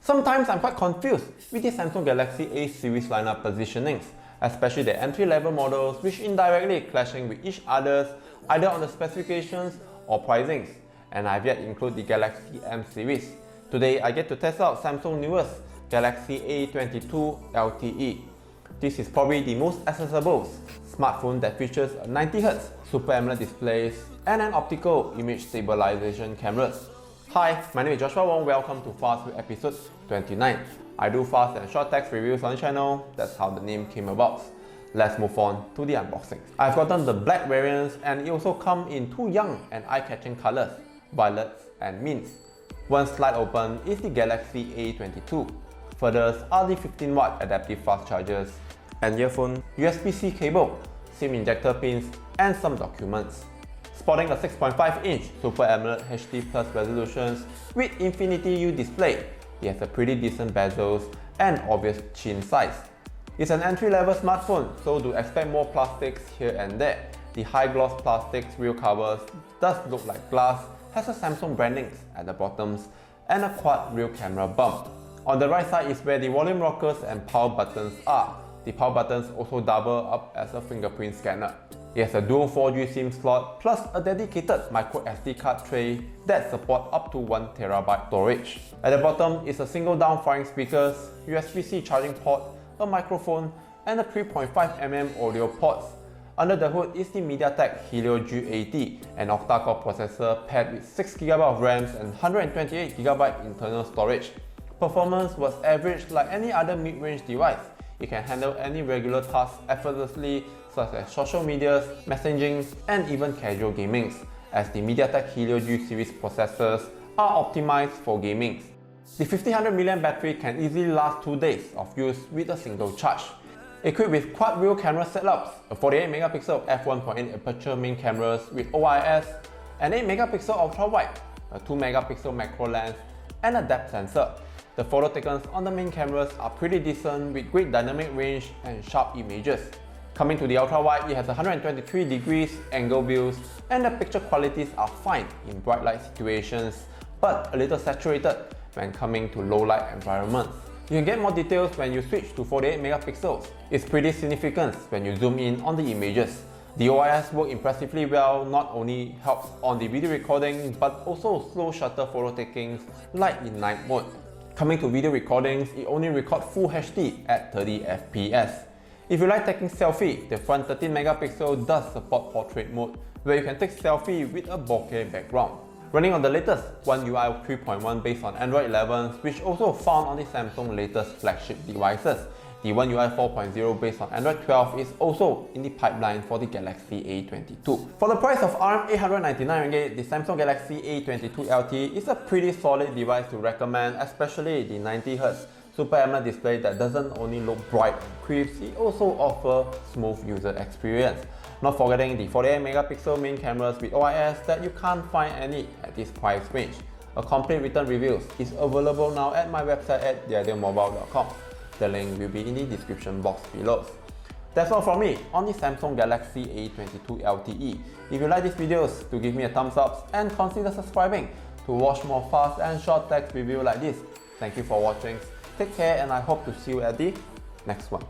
Sometimes I'm quite confused with the Samsung Galaxy A series lineup positionings, especially the entry-level models which indirectly clashing with each other either on the specifications or pricings, and I've yet include the Galaxy M series. Today I get to test out Samsung's newest Galaxy A22 LTE. This is probably the most accessible smartphone that features a 90Hz Super AMOLED displays and an optical image stabilization cameras. Hi, my name is Joshua Wong. Welcome to FastView episode 29. I do fast and short text reviews on the channel. That's how the name came about. Let's move on to the unboxing. I've gotten the black variants and it also comes in two young and eye-catching colors, violets and mints. One slide open is the Galaxy A22. Furthers are the 15W adaptive fast chargers and earphone, USB-C cable, SIM injector pins and some documents. Sporting a 6.5-inch Super AMOLED HD Plus resolutions with Infinity U display, it has a pretty decent bezels and obvious chin size. It's an entry-level smartphone, so do expect more plastics here and there. The high-gloss plastics rear covers does look like glass, has a Samsung branding at the bottoms and a quad rear camera bump. On the right side is where the volume rockers and power buttons are. The power buttons also double up as a fingerprint scanner. It has a dual 4G SIM slot plus a dedicated micro SD card tray that supports up to 1TB storage. At the bottom is a single down-firing speakers, USB-C charging port, a microphone, and a 3.5mm audio ports. Under the hood is the MediaTek Helio G80, an octa-core processor paired with 6GB of RAM and 128GB internal storage. Performance was average like any other mid-range device. It can handle any regular tasks effortlessly, such as social media, messaging, and even casual gaming, as the MediaTek Helio G series processors are optimized for gaming. The 1500mAh battery can easily last 2 days of use with a single charge. Equipped with quad rear camera setups, a 48MP f1.8 aperture main cameras with OIS, an 8MP ultra-wide, a 2MP macro lens, and a depth sensor. The photo taken on the main cameras are pretty decent with great dynamic range and sharp images. Coming to the ultra-wide, it has 123 degrees angle views and the picture qualities are fine in bright light situations, but a little saturated when coming to low light environments. You can get more details when you switch to 48MP. It's pretty significant when you zoom in on the images. The OIS works impressively well, not only helps on the video recording but also slow shutter photo takings like in night mode. Coming to video recordings, it only records Full HD at 30fps. If you like taking selfie, the front 13MP does support portrait mode, where you can take selfie with a bokeh background. Running on the latest One UI 3.1 based on Android 11, which also found on the Samsung latest flagship devices. The One UI 4.0 based on Android 12 is also in the pipeline for the Galaxy A22. For the price of Rm899 the Samsung Galaxy A22 LTE is a pretty solid device to recommend, especially the 90Hz Super AMOLED display that doesn't only look bright and crisp, it also offers smooth user experience. Not forgetting the 48MP main cameras with OIS that you can't find any at this price range. A complete written review is available now at my website at theadealmobile.com. The link will be in the description box below. That's all from me on the Samsung Galaxy A22 LTE. If you like these videos, do give me a thumbs up and consider subscribing to watch more fast and short text review like this. Thank you for watching. Take care and I hope to see you at the next one.